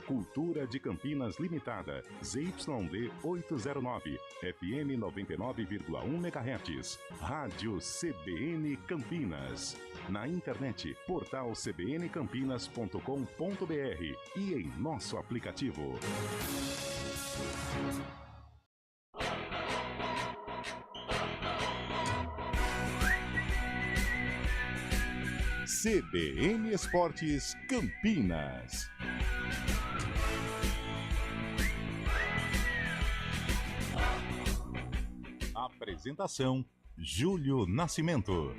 Cultura de Campinas Limitada, ZYD 809, FM 99,1 MHz, Rádio CBN Campinas. Na internet, portal cbncampinas.com.br e em nosso aplicativo. CBN Esportes Campinas. Apresentação: Júlio Nascimento.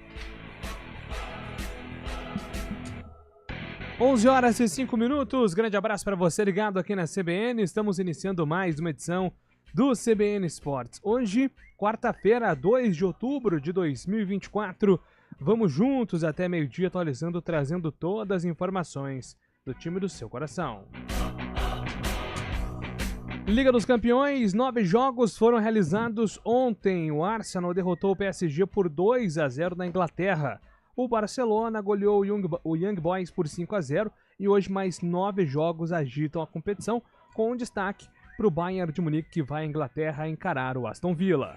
11h05. Grande abraço para você ligado aqui na CBN. Estamos iniciando mais uma edição do CBN Esportes. Hoje, quarta-feira, 2 de outubro de 2024. Vamos juntos até meio-dia atualizando, trazendo todas as informações do time do seu coração. Liga dos Campeões, 9 jogos foram realizados ontem. O Arsenal derrotou o PSG por 2-0 na Inglaterra. O Barcelona goleou o Young Boys por 5-0 e hoje mais 9 jogos agitam a competição, com um destaque para o Bayern de Munique, que vai à Inglaterra encarar o Aston Villa.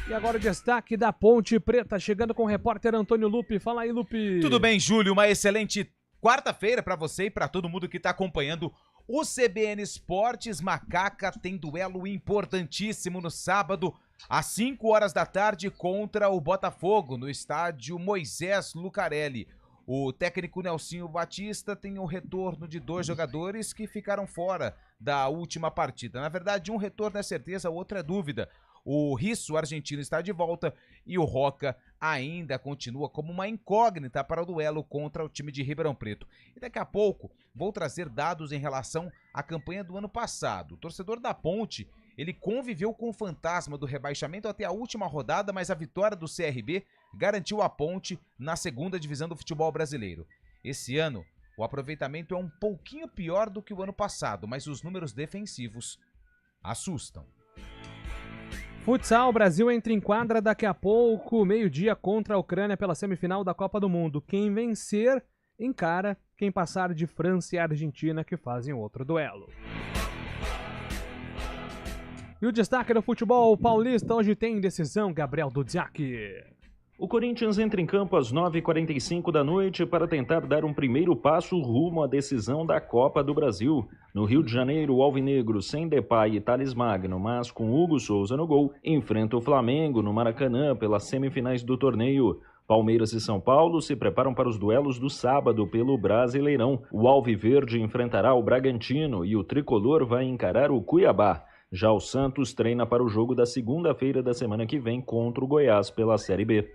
E agora o destaque da Ponte Preta, chegando com o repórter Antônio Lupi. Fala aí, Lupi. Tudo bem, Júlio? Uma excelente quarta-feira para você e para todo mundo que está acompanhando o CBN Esportes. Macaca tem duelo importantíssimo no sábado, às 5 horas da tarde, contra o Botafogo, no estádio Moisés Lucarelli. O técnico Nelsinho Batista tem o retorno de 2 jogadores que ficaram fora da última partida. Na verdade, um retorno é certeza, o outro é dúvida. O Risso argentino está de volta e o Roca ainda continua como uma incógnita para o duelo contra o time de Ribeirão Preto. E daqui a pouco vou trazer dados em relação à campanha do ano passado. O torcedor da Ponte, ele conviveu com o fantasma do rebaixamento até a última rodada, mas a vitória do CRB garantiu a Ponte na segunda divisão do futebol brasileiro. Esse ano, o aproveitamento é um pouquinho pior do que o ano passado, mas os números defensivos assustam. Futsal, Brasil entra em quadra daqui a pouco, meio-dia, contra a Ucrânia pela semifinal da Copa do Mundo. Quem vencer, encara quem passar de França e Argentina, que fazem outro duelo. E o destaque do futebol paulista hoje tem decisão, Gabriel Dudziak. O Corinthians entra em campo às 9h45 da noite para tentar dar um primeiro passo rumo à decisão da Copa do Brasil. No Rio de Janeiro, o Alvinegro, sem Depay e Thales Magno, mas com Hugo Souza no gol, enfrenta o Flamengo no Maracanã pelas semifinais do torneio. Palmeiras e São Paulo se preparam para os duelos do sábado pelo Brasileirão. O Alviverde enfrentará o Bragantino e o Tricolor vai encarar o Cuiabá. Já o Santos treina para o jogo da segunda-feira da semana que vem contra o Goiás pela Série B.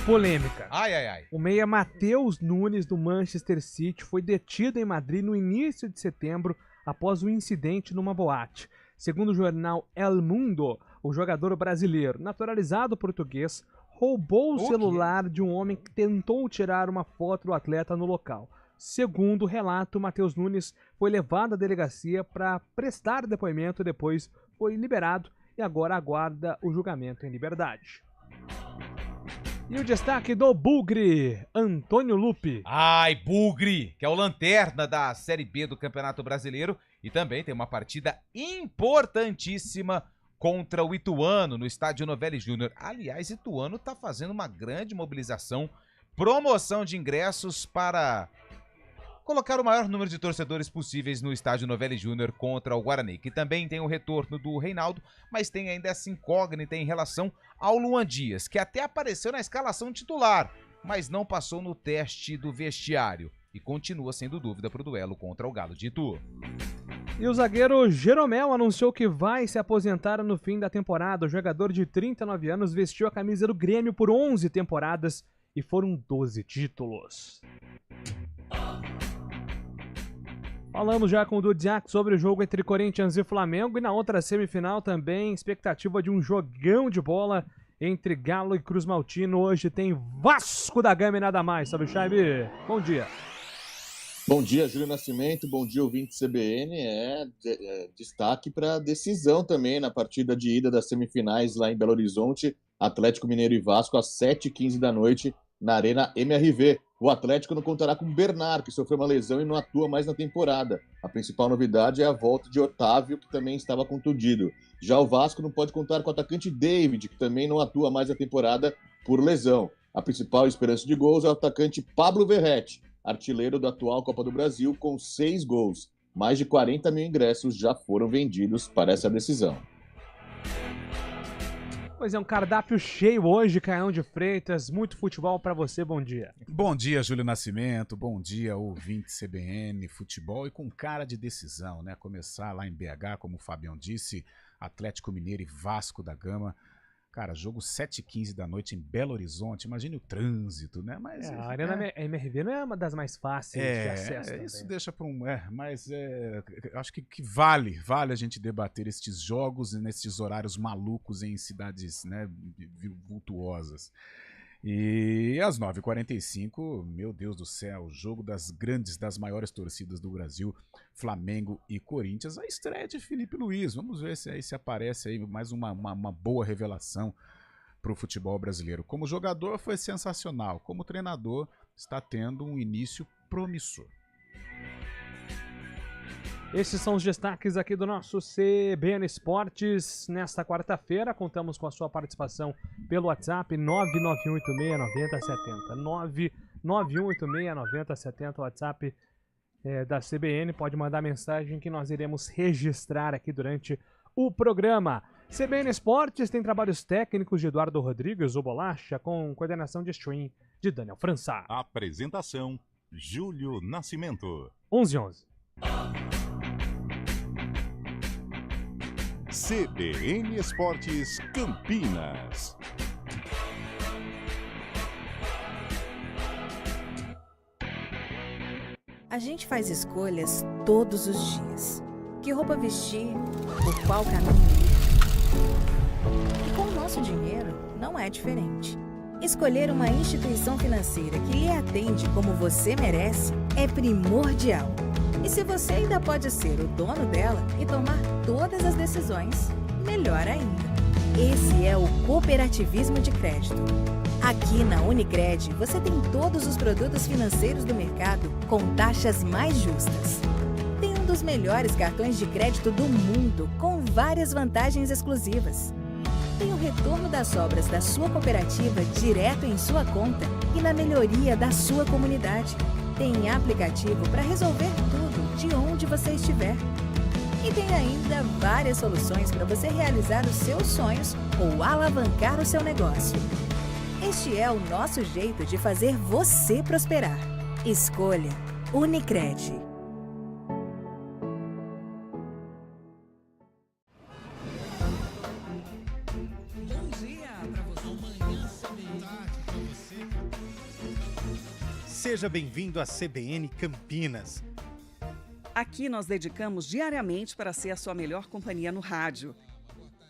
Polêmica. Ai. O meia Matheus Nunes do Manchester City foi detido em Madrid no início de setembro após um incidente numa boate. Segundo o jornal El Mundo, o jogador brasileiro, naturalizado português, roubou o celular de um homem que tentou tirar uma foto do atleta no local. Segundo o relato, Matheus Nunes foi levado à delegacia para prestar depoimento, depois foi liberado e agora aguarda o julgamento em liberdade. E o destaque do Bugre, Antônio Lupi. Ai, Bugre, que é o lanterna da Série B do Campeonato Brasileiro e também tem uma partida importantíssima contra o Ituano no estádio Novelli Júnior. Aliás, Ituano está fazendo uma grande mobilização, promoção de ingressos para colocar o maior número de torcedores possíveis no estádio Novelli Júnior contra o Guarani, que também tem o retorno do Reinaldo, mas tem ainda essa incógnita em relação ao Luan Dias, que até apareceu na escalação titular, mas não passou no teste do vestiário e continua sendo dúvida para o duelo contra o Galo de Itu. E o zagueiro Jeromel anunciou que vai se aposentar no fim da temporada. O jogador de 39 anos vestiu a camisa do Grêmio por 11 temporadas e foram 12 títulos. Falamos já com o Dudziak sobre o jogo entre Corinthians e Flamengo e na outra semifinal também, expectativa de um jogão de bola entre Galo e Cruz Maltino. Hoje tem Vasco da Gama e nada mais, sabe, Chaibe? Bom dia. Bom dia, Júlio Nascimento, bom dia, ouvinte CBN. Destaque para a decisão também na partida de ida das semifinais lá em Belo Horizonte, Atlético Mineiro e Vasco às 7h15 da noite na Arena MRV. O Atlético não contará com Bernard, que sofreu uma lesão e não atua mais na temporada. A principal novidade é a volta de Otávio, que também estava contundido. Já o Vasco não pode contar com o atacante David, que também não atua mais na temporada por lesão. A principal esperança de gols é o atacante Pablo Verratti, artilheiro da atual Copa do Brasil, com 6 gols. Mais de 40 mil ingressos já foram vendidos para essa decisão. Pois é, um cardápio cheio hoje, Caião de Freitas. Muito futebol para você, bom dia. Bom dia, Júlio Nascimento. Bom dia, ouvinte CBN, futebol e com cara de decisão, né? Começar lá em BH, como o Fabião disse, Atlético Mineiro e Vasco da Gama. Cara, jogo 7h15 da noite em Belo Horizonte. Imagine o trânsito, né? Mas, a Arena MRV não é uma das mais fáceis de acesso também. Isso deixa para mas acho que vale a gente debater estes jogos nesses horários malucos em cidades, né, vultuosas. E às 9h45, meu Deus do céu, jogo das maiores torcidas do Brasil, Flamengo e Corinthians, a estreia de Felipe Luiz. Vamos ver se aparece aí mais uma boa revelação para o futebol brasileiro. Como jogador foi sensacional, como treinador está tendo um início promissor. Esses são os destaques aqui do nosso CBN Esportes nesta quarta-feira. Contamos com a sua participação pelo WhatsApp 991869070. 991869070, o WhatsApp da CBN. Pode mandar mensagem que nós iremos registrar aqui durante o programa. CBN Esportes tem trabalhos técnicos de Eduardo Rodrigues, o Bolacha, com coordenação de stream de Daniel França. Apresentação, Júlio Nascimento. 11:11. CBN Esportes Campinas. A gente faz escolhas todos os dias. Que roupa vestir, por qual caminho ir. E com o nosso dinheiro não é diferente. Escolher uma instituição financeira que lhe atende como você merece é primordial. E se você ainda pode ser o dono dela e tomar todas as decisões, melhor ainda. Esse é o cooperativismo de crédito. Aqui na Unicred, você tem todos os produtos financeiros do mercado com taxas mais justas. Tem um dos melhores cartões de crédito do mundo, com várias vantagens exclusivas. Tem o retorno das obras da sua cooperativa direto em sua conta e na melhoria da sua comunidade. Tem aplicativo para resolver tudo de onde você estiver. E tem ainda várias soluções para você realizar os seus sonhos ou alavancar o seu negócio. Este é o nosso jeito de fazer você prosperar. Escolha Unicred. Bom dia para você. Amanhã, tarde para você. Seja bem-vindo à CBN Campinas. Aqui nós dedicamos diariamente para ser a sua melhor companhia no rádio.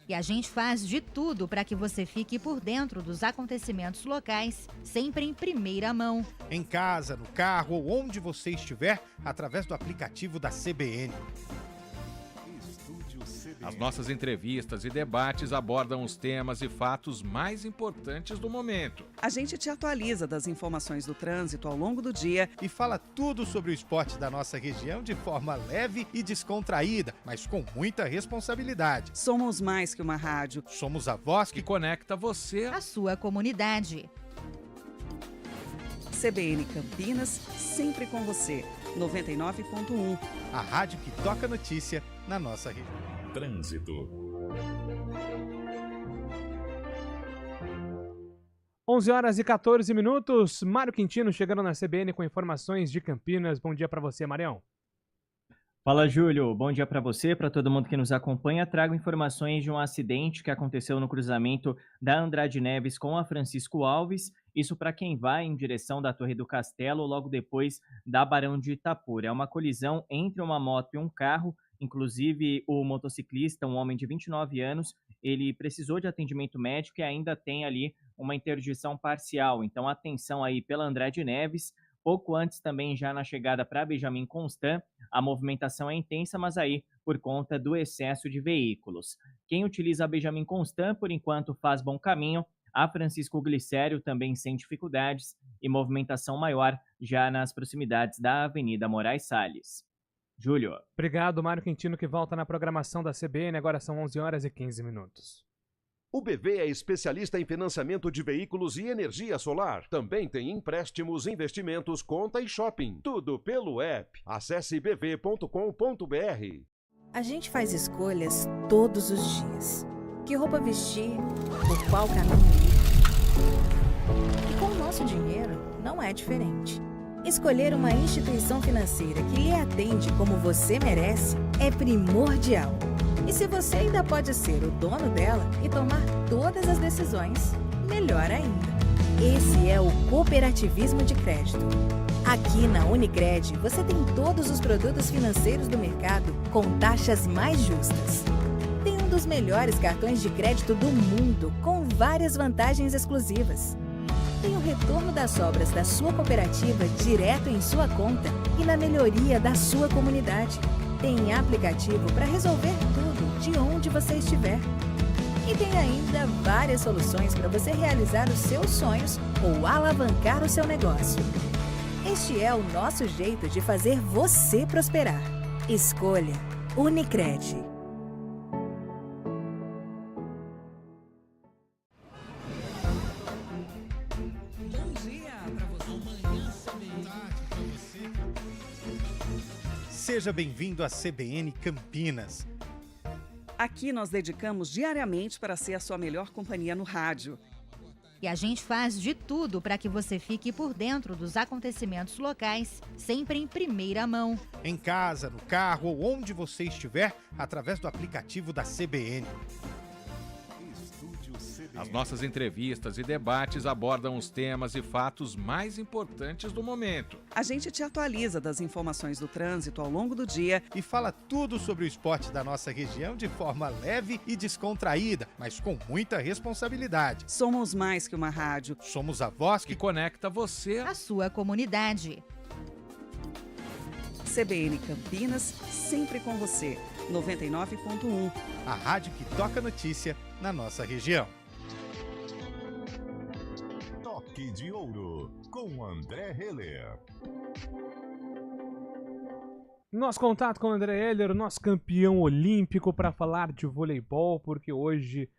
E a gente faz de tudo para que você fique por dentro dos acontecimentos locais, sempre em primeira mão. Em casa, no carro ou onde você estiver, através do aplicativo da CBN. As nossas entrevistas e debates abordam os temas e fatos mais importantes do momento. A gente te atualiza das informações do trânsito ao longo do dia e fala tudo sobre o esporte da nossa região de forma leve e descontraída, mas com muita responsabilidade. Somos mais que uma rádio. Somos a voz que conecta você à sua comunidade. CBN Campinas, sempre com você. 99.1. A rádio que toca notícia na nossa região. Trânsito. 11h14. Mário Quintino chegando na CBN com informações de Campinas. Bom dia para você, Marião. Fala, Júlio. Bom dia para você, para todo mundo que nos acompanha. Trago informações de um acidente que aconteceu no cruzamento da Andrade Neves com a Francisco Alves. Isso para quem vai em direção da Torre do Castelo, logo depois da Barão de Itapura. É uma colisão entre uma moto e um carro. Inclusive, o motociclista, um homem de 29 anos, ele precisou de atendimento médico e ainda tem ali uma interdição parcial. Então, atenção aí pela Andrade Neves. Pouco antes também, já na chegada para Benjamin Constant, a movimentação é intensa, mas aí por conta do excesso de veículos. Quem utiliza a Benjamin Constant, por enquanto, faz bom caminho. A Francisco Glicério também sem dificuldades e movimentação maior já nas proximidades da Avenida Moraes Salles. Júlio. Obrigado, Mário Quintino, que volta na programação da CBN. Agora são 11 horas e 15 minutos. O BV é especialista em financiamento de veículos e energia solar. Também tem empréstimos, investimentos, conta e shopping. Tudo pelo app. Acesse bv.com.br. A gente faz escolhas todos os dias. Que roupa vestir, por qual caminho ir. E com o nosso dinheiro, não é diferente. Escolher uma instituição financeira que lhe atende como você merece é primordial. E se você ainda pode ser o dono dela e tomar todas as decisões, melhor ainda. Esse é o cooperativismo de crédito. Aqui na Unicred, você tem todos os produtos financeiros do mercado com taxas mais justas. Tem um dos melhores cartões de crédito do mundo, com várias vantagens exclusivas. Tem o retorno das sobras da sua cooperativa direto em sua conta e na melhoria da sua comunidade. Tem aplicativo para resolver tudo de onde você estiver. E tem ainda várias soluções para você realizar os seus sonhos ou alavancar o seu negócio. Este é o nosso jeito de fazer você prosperar. Escolha Unicred. Seja bem-vindo à CBN Campinas. Aqui nós dedicamos diariamente para ser a sua melhor companhia no rádio. E a gente faz de tudo para que você fique por dentro dos acontecimentos locais, sempre em primeira mão. Em casa, no carro ou onde você estiver, através do aplicativo da CBN. As nossas entrevistas e debates abordam os temas e fatos mais importantes do momento. A gente te atualiza das informações do trânsito ao longo do dia e fala tudo sobre o esporte da nossa região de forma leve e descontraída, mas com muita responsabilidade. Somos mais que uma rádio. Somos a voz que conecta você à sua comunidade. CBN Campinas, sempre com você. 99.1. A rádio que toca notícia na nossa região. Toque de Ouro, com André Heller. Nosso contato com o André Heller, nosso campeão olímpico, para falar de voleibol, porque hoje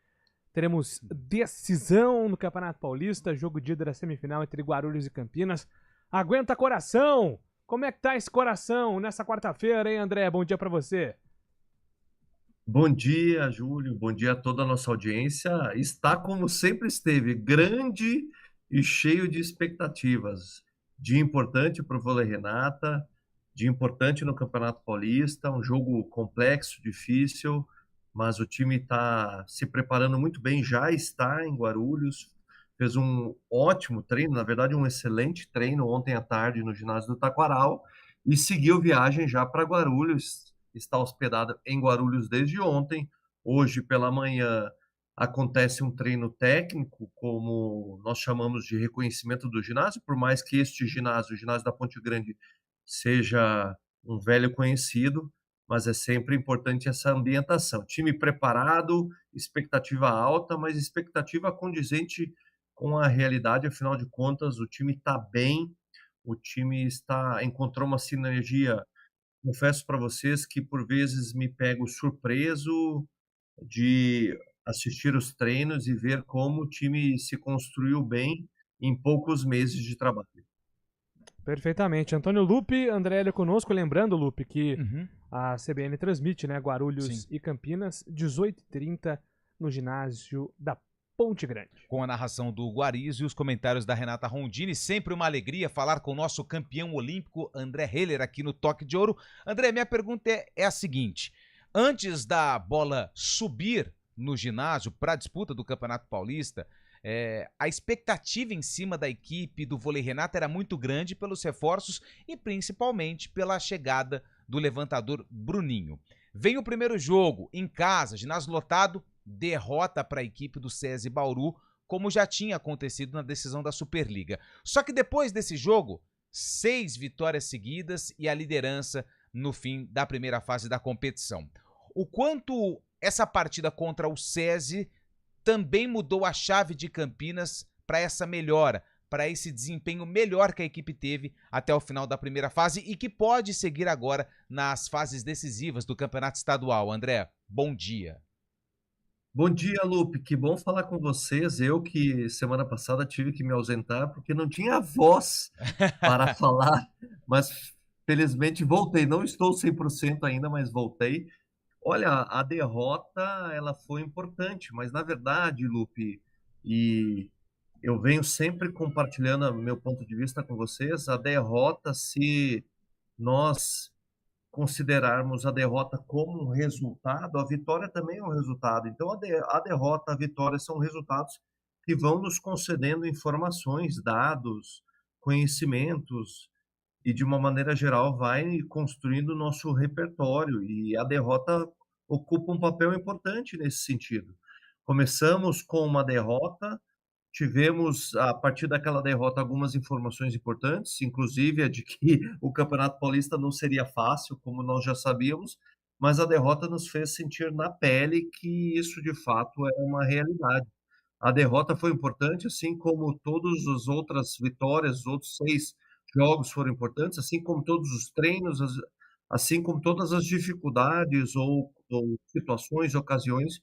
teremos decisão no Campeonato Paulista, jogo de ida da semifinal entre Guarulhos e Campinas. Aguenta coração! Como é que tá esse coração nessa quarta-feira, hein, André? Bom dia para você. Bom dia, Júlio. Bom dia a toda a nossa audiência. Está como sempre esteve, grande e cheio de expectativas. Dia importante para o Vôlei Renata, dia importante no Campeonato Paulista, um jogo complexo, difícil, mas o time está se preparando muito bem, já está em Guarulhos, fez um ótimo treino, na verdade um excelente treino ontem à tarde no ginásio do Taquaral e seguiu viagem já para Guarulhos, está hospedado em Guarulhos desde ontem. Hoje pela manhã acontece um treino técnico, como nós chamamos de reconhecimento do ginásio, por mais que este ginásio, o ginásio da Ponte Grande, seja um velho conhecido, mas é sempre importante essa ambientação. Time preparado, expectativa alta, mas expectativa condizente com a realidade, afinal de contas o time está bem, o time encontrou uma sinergia. Confesso para vocês que por vezes me pego surpreso de assistir os treinos e ver como o time se construiu bem em poucos meses de trabalho. Perfeitamente. Antônio Lupe, André Heller conosco. Lembrando, Lupe, que a CBN transmite, né, Guarulhos e Campinas, 18h30 no ginásio da Ponte Grande. Com a narração do Guariz e os comentários da Renata Rondini, sempre uma alegria falar com o nosso campeão olímpico André Heller aqui no Toque de Ouro. André, minha pergunta é a seguinte: antes da bola subir no ginásio para a disputa do Campeonato Paulista, a expectativa em cima da equipe do Vôlei Renata era muito grande pelos reforços e principalmente pela chegada do levantador Bruninho. Vem o primeiro jogo em casa, ginásio lotado, derrota para a equipe do SESI Bauru, como já tinha acontecido na decisão da Superliga. Só que depois desse jogo, 6 vitórias seguidas e a liderança no fim da primeira fase da competição. O quanto essa partida contra o SESI também mudou a chave de Campinas para essa melhora, para esse desempenho melhor que a equipe teve até o final da primeira fase e que pode seguir agora nas fases decisivas do Campeonato Estadual? André, bom dia. Bom dia, Lupe. Que bom falar com vocês. Eu que semana passada tive que me ausentar porque não tinha voz para falar, mas felizmente voltei. Não estou 100% ainda, mas voltei. Olha, a derrota ela foi importante, mas na verdade, Lupe, e eu venho sempre compartilhando meu ponto de vista com vocês, a derrota, se nós considerarmos a derrota como um resultado, a vitória também é um resultado. Então, a derrota, a vitória são resultados que vão nos concedendo informações, dados, conhecimentos, e de uma maneira geral vai construindo o nosso repertório. E a derrota ocupa um papel importante nesse sentido. Começamos com uma derrota, tivemos, a partir daquela derrota, algumas informações importantes, inclusive a de que o Campeonato Paulista não seria fácil, como nós já sabíamos, mas a derrota nos fez sentir na pele que isso, de fato, é uma realidade. A derrota foi importante, assim como todas as outras vitórias, os outros 6 jogos foram importantes, assim como todos os treinos, assim como todas as dificuldades ou situações, ocasiões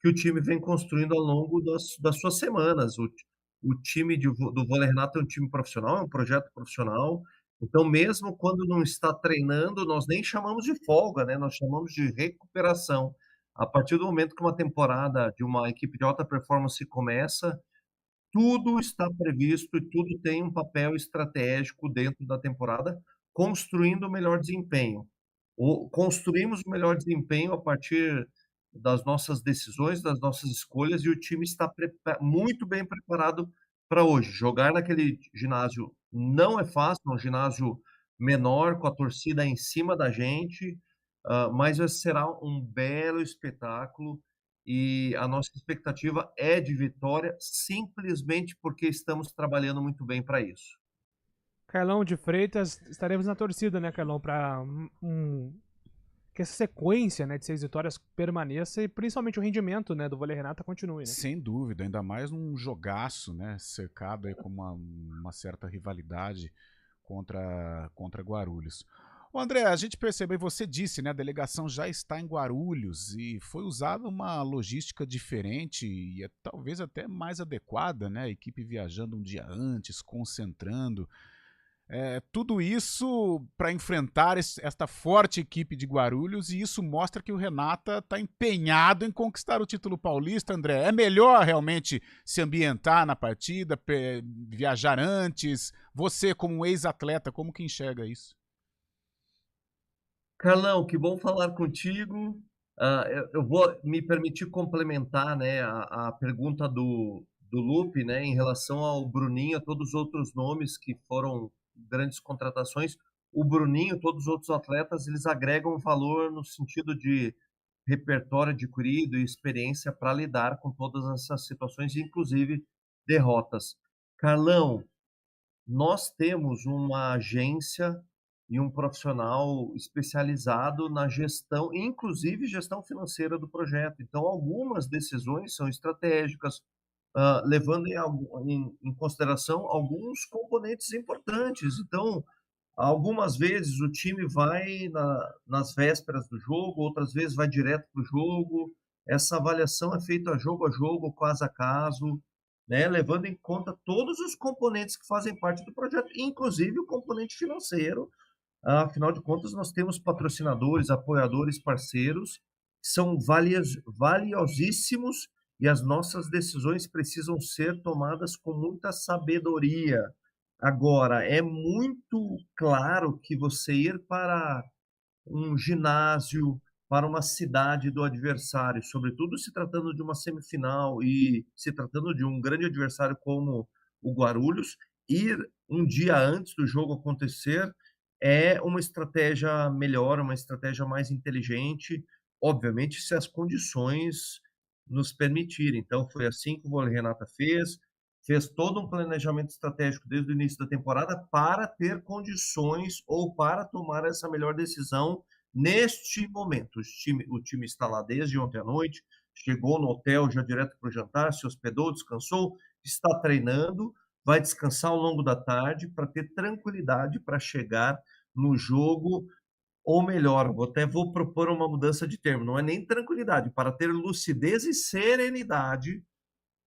que o time vem construindo ao longo das suas semanas. O time do Vôlei Renato é um time profissional, é um projeto profissional. Então, mesmo quando não está treinando, nós nem chamamos de folga, né? Nós chamamos de recuperação. A partir do momento que uma temporada de uma equipe de alta performance começa, tudo está previsto e tudo tem um papel estratégico dentro da temporada, construindo o melhor desempenho. Construímos o melhor desempenho a partir das nossas decisões, das nossas escolhas, e o time está muito bem preparado para hoje. Jogar naquele ginásio não é fácil, é um ginásio menor, com a torcida em cima da gente, mas será um belo espetáculo e a nossa expectativa é de vitória, simplesmente porque estamos trabalhando muito bem para isso. Carlão de Freitas, estaremos na torcida, né, Carlão, para que essa sequência, né, de 6 vitórias permaneça e principalmente o rendimento, né, do Vôlei Renata continue, né? Sem dúvida, ainda mais num jogaço, né, cercado aí com uma certa rivalidade contra Guarulhos. Ô André, a gente percebeu, e você disse, né, a delegação já está em Guarulhos e foi usada uma logística diferente e talvez até mais adequada, né, a equipe viajando um dia antes, concentrando. Tudo isso para enfrentar esta forte equipe de Guarulhos, e isso mostra que o Renata está empenhado em conquistar o título paulista, André. É melhor realmente se ambientar na partida, viajar antes? Você, como um ex-atleta, como que enxerga isso? Carlão, que bom falar contigo. Eu vou me permitir complementar, né, a pergunta do Lupe, né, em relação ao Bruninho, a todos os outros nomes que foram grandes contratações. O Bruninho, todos os outros atletas, eles agregam valor no sentido de repertório adquirido e experiência para lidar com todas essas situações, inclusive derrotas. Carlão, nós temos uma agência e um profissional especializado na gestão, inclusive gestão financeira do projeto. Então, algumas decisões são estratégicas, levando em consideração alguns componentes importantes. Então, algumas vezes o time vai nas vésperas do jogo, outras vezes vai direto para o jogo. Essa avaliação é feita a jogo, caso a caso, né, levando em conta todos os componentes que fazem parte do projeto, inclusive o componente financeiro. Afinal de contas, nós temos patrocinadores, apoiadores, parceiros, que são valiosíssimos, e as nossas decisões precisam ser tomadas com muita sabedoria. Agora, é muito claro que você ir para um ginásio, para uma cidade do adversário, sobretudo se tratando de uma semifinal e se tratando de um grande adversário como o Guarulhos, ir um dia antes do jogo acontecer é uma estratégia melhor, uma estratégia mais inteligente, obviamente, se as condições nos permitirem. Então, foi assim que o Vôlei Renata fez todo um planejamento estratégico desde o início da temporada para ter condições ou para tomar essa melhor decisão neste momento. O time está lá desde ontem à noite, chegou no hotel já direto para o jantar, se hospedou, descansou, está treinando, vai descansar ao longo da tarde para ter tranquilidade para chegar no jogo, ou melhor, vou propor uma mudança de termo, não é nem tranquilidade, para ter lucidez e serenidade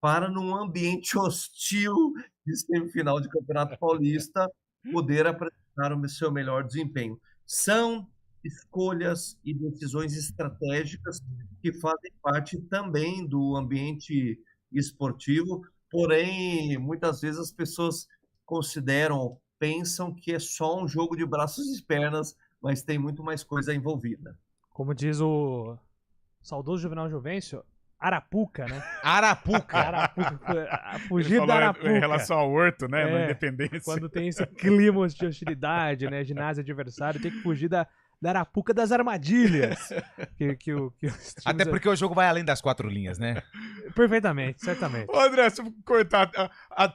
para, num ambiente hostil de semifinal de Campeonato Paulista, poder apresentar o seu melhor desempenho. São escolhas e decisões estratégicas que fazem parte também do ambiente esportivo, porém, muitas vezes as pessoas pensam que é só um jogo de braços e pernas, mas tem muito mais coisa envolvida. Como diz o saudoso Juvenal Juvencio, Arapuca, né? Arapuca. Fugir da Arapuca. Em relação ao Horto, né? Na Independência. Quando tem esse clima de hostilidade, né? Ginásio adversário, tem que fugir da Arapuca das armadilhas. Até porque o jogo vai além das 4 linhas, né? Perfeitamente, certamente. Ô, André, se eu cortar,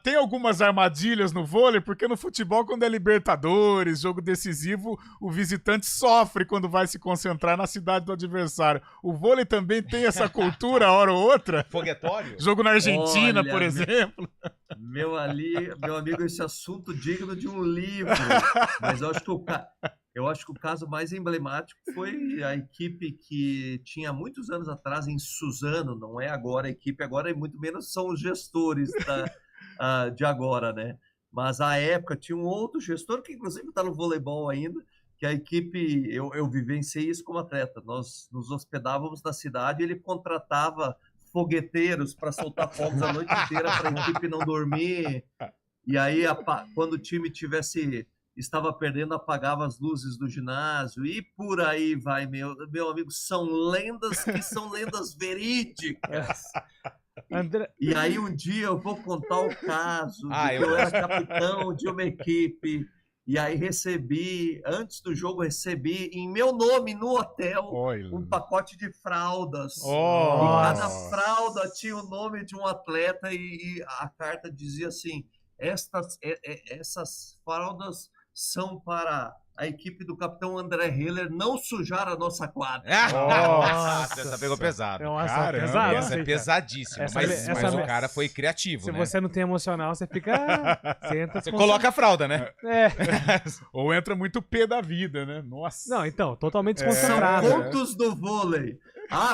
tem algumas armadilhas no vôlei, porque no futebol, quando é Libertadores, jogo decisivo, o visitante sofre quando vai se concentrar na cidade do adversário. O vôlei também tem essa cultura, hora ou outra? Foguetório? Jogo na Argentina, por exemplo. Meu amigo, esse assunto digno de um livro. Mas eu acho que o caso mais emblemático foi a equipe que tinha muitos anos atrás em Suzano, não é agora a equipe, agora é muito menos são os gestores de agora, né? Mas à época tinha um outro gestor que inclusive está no voleibol ainda, que a equipe, eu vivenciei isso como atleta, nós nos hospedávamos na cidade e ele contratava fogueteiros para soltar fogos a noite inteira para a equipe não dormir, e aí quando o time estava perdendo, apagava as luzes do ginásio e por aí vai, meu amigo, são lendas que são lendas verídicas. E aí um dia eu vou contar o caso eu era capitão de uma equipe e aí antes do jogo recebi em meu nome no hotel um pacote de fraldas. E cada fralda tinha o nome de um atleta e a carta dizia assim, essas fraldas são para a equipe do capitão André Heller não sujar a nossa quadra. Nossa, essa pegou pesado. Pesado, essa é pesadíssima. Mas o cara foi criativo, se né? Se você não tem emocional, você fica... Você coloca a fralda, né? Ou entra muito pé da vida, né? Nossa. Não, então, totalmente desconcentrado. São contos do vôlei.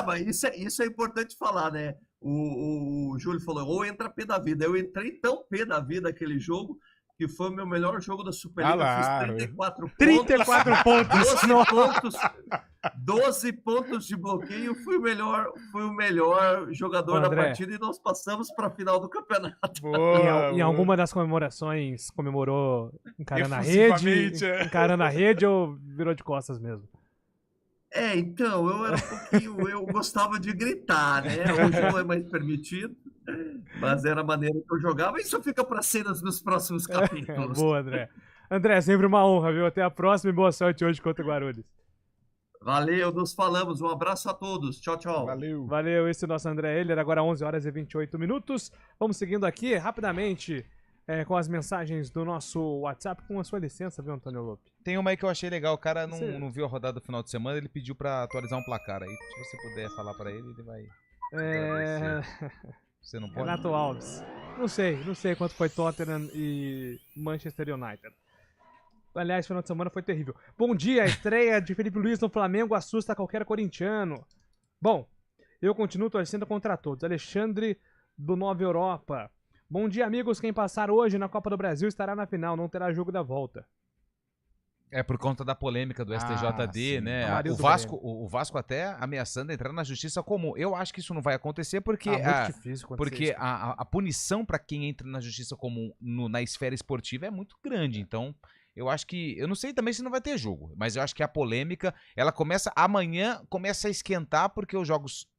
Mas isso é importante falar, né? O Júlio falou, ou entra pé da vida. Eu entrei tão pé da vida aquele jogo, que foi o meu melhor jogo da Superliga. Eu fiz 34 pontos. 12 pontos de bloqueio. Fui o melhor jogador da partida e nós passamos para a final do campeonato. Em alguma das comemorações, comemorou encarando a rede ou virou de costas mesmo? Então, eu gostava de gritar, né? Hoje não é mais permitido, mas era a maneira que eu jogava. Isso fica para cenas nos próximos capítulos. Boa, André. André, sempre uma honra, viu? Até a próxima e boa sorte hoje contra o Guarulhos. Valeu, nos falamos. Um abraço a todos. Tchau, tchau. Valeu, esse é o nosso André Heller. Agora 11 horas e 28 minutos. Vamos seguindo aqui rapidamente com as mensagens do nosso WhatsApp, com a sua licença, viu, Antônio Lope? Tem uma aí que eu achei legal, o cara não viu a rodada do final de semana, ele pediu pra atualizar um placar aí. Se você puder falar pra ele, ele vai... Você não pode? Renato Alves. Não sei quanto foi Tottenham e Manchester United. Aliás, o final de semana foi terrível. Bom dia, a estreia de Felipe Luiz no Flamengo assusta qualquer corintiano. Bom, eu continuo torcendo contra todos. Alexandre do Nova Europa. Bom dia, amigos. Quem passar hoje na Copa do Brasil estará na final, não terá jogo da volta. É por conta da polêmica do STJD, né? O Vasco até ameaçando entrar na justiça comum. Eu acho que isso não vai acontecer porque a punição para quem entra na justiça comum na esfera esportiva é muito grande. Então, eu acho que... Eu não sei também se não vai ter jogo, mas eu acho que a polêmica, ela amanhã começa a esquentar porque os jogos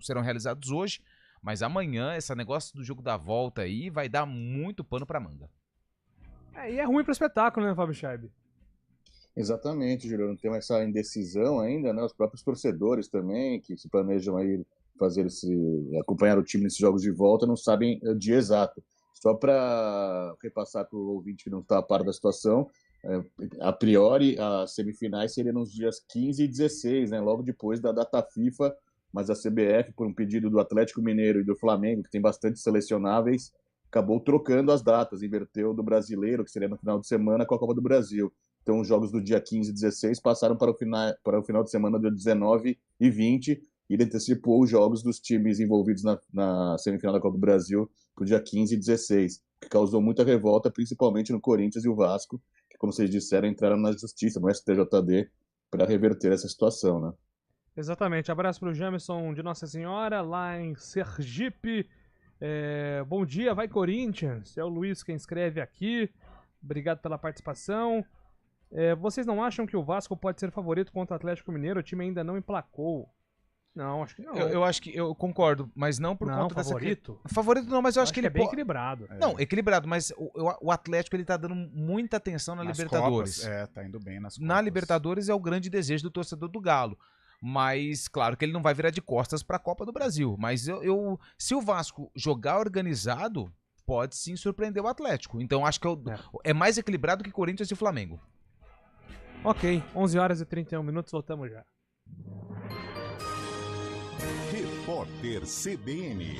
serão realizados hoje, mas amanhã esse negócio do jogo da volta aí vai dar muito pano pra manga. E é ruim pro espetáculo, né, Fábio Scheib? Exatamente, Juliano. Tem essa indecisão ainda, né? Os próprios torcedores também, que se planejam aí acompanhar o time nesses jogos de volta, não sabem o dia exato. Só para repassar para o ouvinte que não está a par da situação, a priori, as semifinais seriam nos dias 15 e 16, né? Logo depois da data FIFA mas a CBF, por um pedido do Atlético Mineiro e do Flamengo, que tem bastante selecionáveis, acabou trocando as datas, inverteu do Brasileiro, que seria no final de semana, com a Copa do Brasil. Então, os jogos do dia 15 e 16 passaram para o final de semana do 19 e 20, e ele antecipou os jogos dos times envolvidos na semifinal da Copa do Brasil para o dia 15 e 16, que causou muita revolta, principalmente no Corinthians e o Vasco, que, como vocês disseram, entraram na justiça, no STJD, para reverter essa situação, né? Exatamente. Abraço para o Jamerson de Nossa Senhora, lá em Sergipe. Bom dia, vai Corinthians. É o Luiz quem escreve aqui. Obrigado pela participação. Vocês não acham que o Vasco pode ser favorito contra o Atlético Mineiro? O time ainda não emplacou. Não, acho que não. Eu acho que eu concordo, mas não por conta favorito? dessa... Favorito não, mas eu acho que ele é bem equilibrado. Não, equilibrado, mas o Atlético ele tá dando muita atenção na Libertadores. Copas, tá indo bem nas Copas. Na Libertadores é o grande desejo do torcedor do Galo. Mas, claro que ele não vai virar de costas para a Copa do Brasil. Mas se o Vasco jogar organizado, pode sim surpreender o Atlético. Então acho que é mais equilibrado que Corinthians e Flamengo. Ok, 11 horas e 31 minutos, voltamos já. Repórter CBN.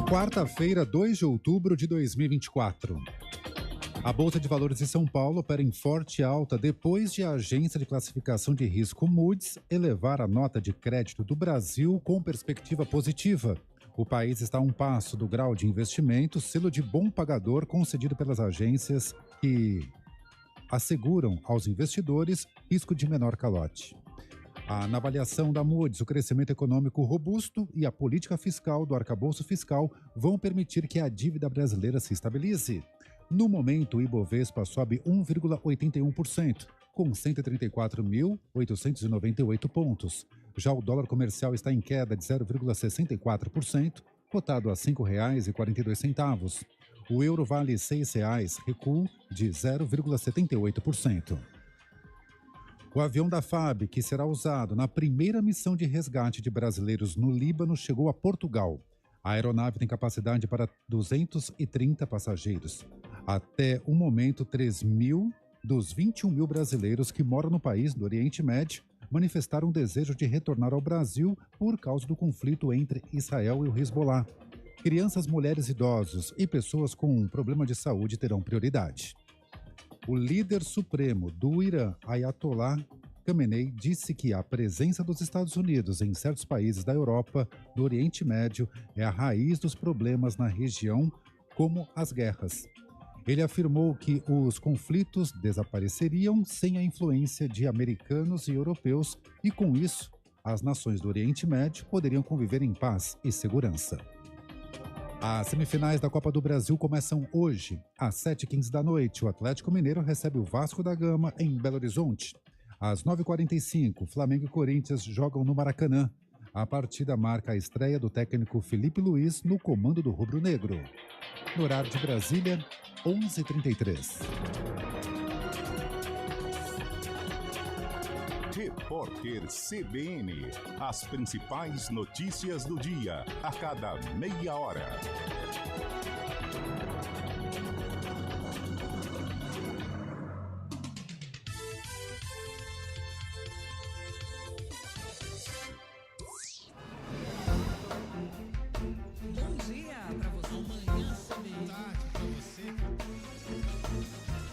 Quarta-feira, 2 de outubro de 2024. A Bolsa de Valores de São Paulo opera em forte alta depois de a agência de classificação de risco Moody's elevar a nota de crédito do Brasil com perspectiva positiva. O país está a um passo do grau de investimento, selo de bom pagador concedido pelas agências que asseguram aos investidores risco de menor calote. Na avaliação da Moody's, o crescimento econômico robusto e a política fiscal do arcabouço fiscal vão permitir que a dívida brasileira se estabilize. No momento, o Ibovespa sobe 1,81%, com 134.898 pontos. Já o dólar comercial está em queda de 0,64%, cotado a R$ 5,42. O euro vale R$ 6,00, recuo de 0,78%. O avião da FAB, que será usado na primeira missão de resgate de brasileiros no Líbano, chegou a Portugal. A aeronave tem capacidade para 230 passageiros. Até o momento, 3.000 dos 21 mil brasileiros que moram no país do Oriente Médio manifestaram o desejo de retornar ao Brasil por causa do conflito entre Israel e o Hezbollah. Crianças, mulheres, idosos e pessoas com problema de saúde terão prioridade. O líder supremo do Irã, Ayatollah Khamenei, disse que a presença dos Estados Unidos em certos países da Europa, do Oriente Médio, é a raiz dos problemas na região, como as guerras. Ele afirmou que os conflitos desapareceriam sem a influência de americanos e europeus e, com isso, as nações do Oriente Médio poderiam conviver em paz e segurança. As semifinais da Copa do Brasil começam hoje. Às 7h15 da noite, o Atlético Mineiro recebe o Vasco da Gama em Belo Horizonte. Às 9h45, Flamengo e Corinthians jogam no Maracanã. A partida marca a estreia do técnico Felipe Luiz no comando do rubro-negro. No horário de Brasília, 11h33. Repórter CBN. As principais notícias do dia, a cada meia hora.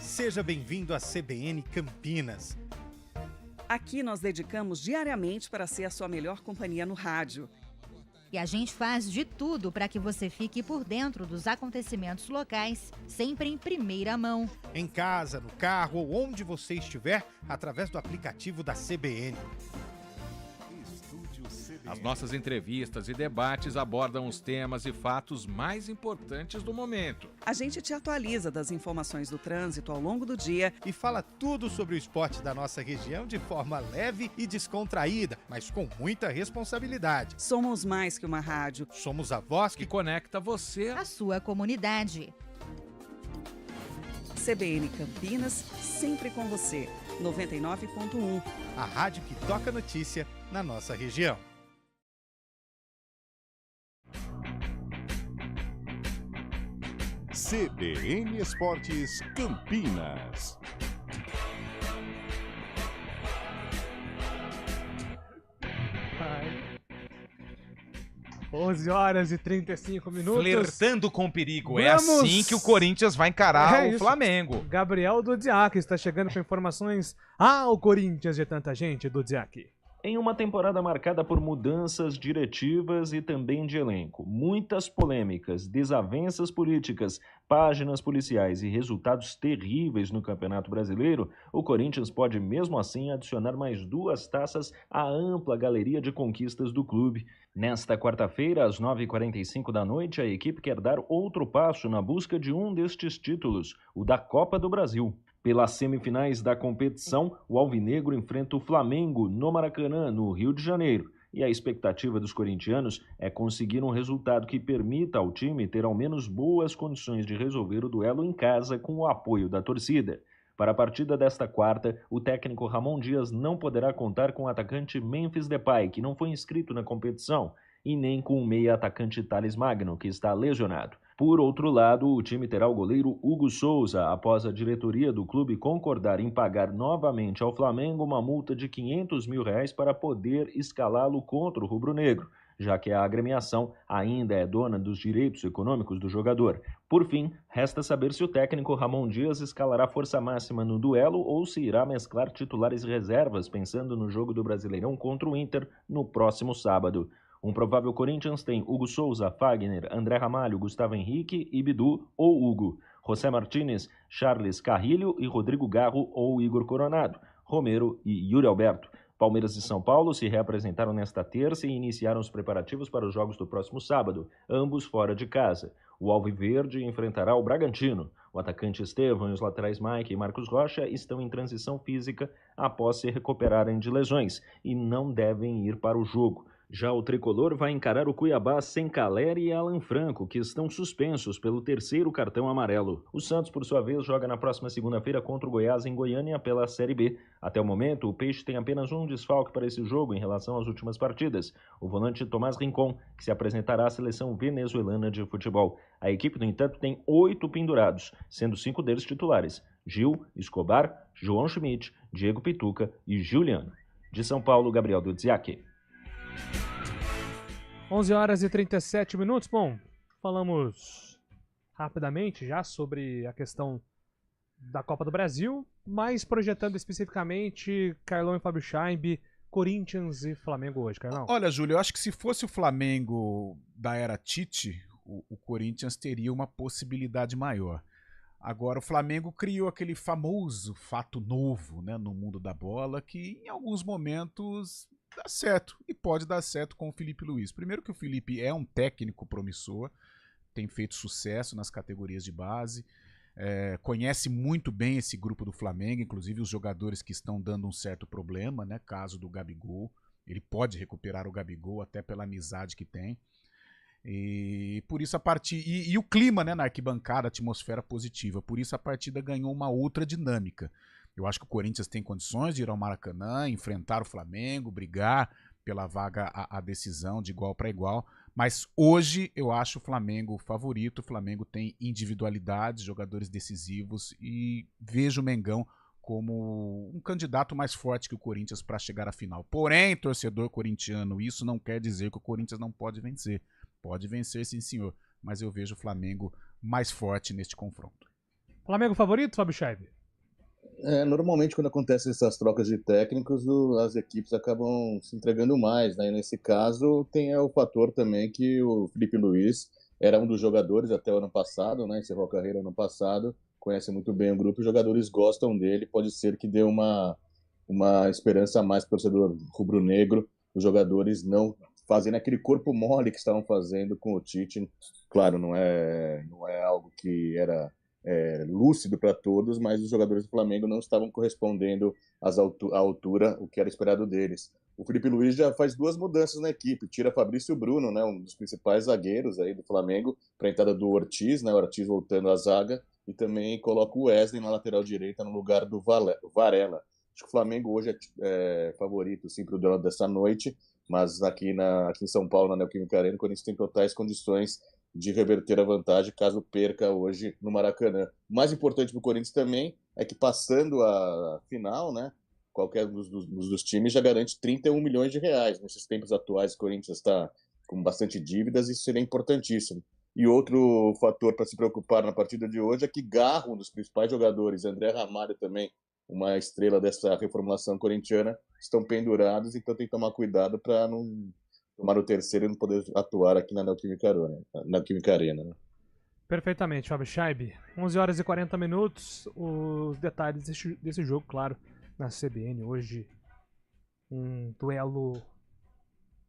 Seja bem-vindo à CBN Campinas. Aqui nós dedicamos diariamente para ser a sua melhor companhia no rádio. E a gente faz de tudo para que você fique por dentro dos acontecimentos locais, sempre em primeira mão. Em casa, no carro ou onde você estiver, através do aplicativo da CBN. As nossas entrevistas e debates abordam os temas e fatos mais importantes do momento. A gente te atualiza das informações do trânsito ao longo do dia e fala tudo sobre o esporte da nossa região de forma leve e descontraída, mas com muita responsabilidade. Somos mais que uma rádio. Somos a voz que conecta você à sua comunidade. CBN Campinas, sempre com você. 99.1. A rádio que toca notícia na nossa região. CBN Esportes Campinas. Ai. 11h35. Flertando com o perigo. É Vamos... assim que o Corinthians vai encarar o Flamengo. Gabriel Dudziak está chegando com informações. O Corinthians de tanta gente, Dudziak. Em uma temporada marcada por mudanças diretivas e também de elenco, muitas polêmicas, desavenças políticas, páginas policiais e resultados terríveis no Campeonato Brasileiro, o Corinthians pode mesmo assim adicionar mais 2 taças à ampla galeria de conquistas do clube. Nesta quarta-feira, às 9h45 da noite, a equipe quer dar outro passo na busca de um destes títulos, o da Copa do Brasil. Pelas semifinais da competição, o Alvinegro enfrenta o Flamengo no Maracanã, no Rio de Janeiro. E a expectativa dos corintianos é conseguir um resultado que permita ao time ter ao menos boas condições de resolver o duelo em casa com o apoio da torcida. Para a partida desta quarta, o técnico Ramon Dias não poderá contar com o atacante Memphis Depay, que não foi inscrito na competição, e nem com o meia-atacante Thales Magno, que está lesionado. Por outro lado, o time terá o goleiro Hugo Souza, após a diretoria do clube concordar em pagar novamente ao Flamengo uma multa de R$500 mil para poder escalá-lo contra o rubro-negro, já que a agremiação ainda é dona dos direitos econômicos do jogador. Por fim, resta saber se o técnico Ramon Dias escalará força máxima no duelo ou se irá mesclar titulares e reservas, pensando no jogo do Brasileirão contra o Inter no próximo sábado. Um provável Corinthians tem Hugo Souza, Fagner, André Ramalho, Gustavo Henrique e Bidu ou Hugo, José Martínez, Charles Carrilho e Rodrigo Garro ou Igor Coronado, Romero e Yuri Alberto. Palmeiras e São Paulo se reapresentaram nesta terça e iniciaram os preparativos para os jogos do próximo sábado, ambos fora de casa. O Alviverde enfrentará o Bragantino. O atacante Estevão e os laterais Mike e Marcos Rocha estão em transição física após se recuperarem de lesões e não devem ir para o jogo. Já o tricolor vai encarar o Cuiabá sem Caleri e Alan Franco, que estão suspensos pelo 3º cartão amarelo. O Santos, por sua vez, joga na próxima segunda-feira contra o Goiás em Goiânia pela Série B. Até o momento, o Peixe tem apenas um desfalque para esse jogo em relação às últimas partidas, o volante Tomás Rincon, que se apresentará à seleção venezuelana de futebol. A equipe, no entanto, tem 8 pendurados, sendo 5 deles titulares: Gil, Escobar, João Schmidt, Diego Pituca e Juliano. De São Paulo, Gabriel Dudziak. 11h37. Bom, falamos rapidamente já sobre a questão da Copa do Brasil, mas projetando especificamente Carlão e Fábio Chaib, Corinthians e Flamengo hoje, Carlão. Olha, Júlio, eu acho que se fosse o Flamengo da era Tite, o Corinthians teria uma possibilidade maior. Agora, o Flamengo criou aquele famoso fato novo, né, no mundo da bola, que em alguns momentos dá certo, e pode dar certo com o Felipe Luiz. Primeiro que o Felipe é um técnico promissor, tem feito sucesso nas categorias de base, conhece muito bem esse grupo do Flamengo, inclusive os jogadores que estão dando um certo problema, né? Caso do Gabigol, ele pode recuperar o Gabigol até pela amizade que tem. E por isso e o clima, né, na arquibancada, a atmosfera positiva, por isso a partida ganhou uma outra dinâmica. Eu acho que o Corinthians tem condições de ir ao Maracanã, enfrentar o Flamengo, brigar pela vaga à decisão de igual para igual, mas hoje eu acho o Flamengo favorito. O Flamengo tem individualidades, jogadores decisivos, e vejo o Mengão como um candidato mais forte que o Corinthians para chegar à final. Porém, torcedor corintiano, isso não quer dizer que o Corinthians não pode vencer. Pode vencer, sim, senhor, mas eu vejo o Flamengo mais forte neste confronto. Flamengo favorito, Fábio Chaib? Normalmente, quando acontecem essas trocas de técnicos, as equipes acabam se entregando mais, né? E nesse caso, tem o fator também que o Felipe Luiz era um dos jogadores até o ano passado, né? Encerrou a carreira ano passado, conhece muito bem o grupo, os jogadores gostam dele, pode ser que dê uma esperança a mais para o torcedor rubro-negro, os jogadores não fazendo aquele corpo mole que estavam fazendo com o Tite. Claro, não é algo que era lúcido para todos, mas os jogadores do Flamengo não estavam correspondendo à altura, o que era esperado deles. O Felipe Luiz já faz 2 mudanças na equipe, tira Fabrício Bruno, né, um dos principais zagueiros aí do Flamengo, para a entrada do Ortiz, né, o Ortiz voltando à zaga, e também coloca o Wesley na lateral direita no lugar do Varela. Acho que o Flamengo hoje é favorito, sim, para o duelo dessa noite, mas aqui em São Paulo, na Neoquímica Arena, o Corinthians tem totais condições de reverter a vantagem caso perca hoje no Maracanã. O mais importante para o Corinthians também é que, passando a final, né, qualquer dos times já garante 31 milhões de reais. Nesses tempos atuais, o Corinthians está com bastante dívidas, isso seria importantíssimo. E outro fator para se preocupar na partida de hoje é que Garro, um dos principais jogadores, André Ramalho também, uma estrela dessa reformulação corintiana, estão pendurados, então tem que tomar cuidado para não tomar o terceiro e não poder atuar aqui na Neoquímica Arena. Né? Perfeitamente, Fábio Scheib. 11 horas e 40 minutos, os detalhes desse jogo, claro, na CBN. Hoje, um duelo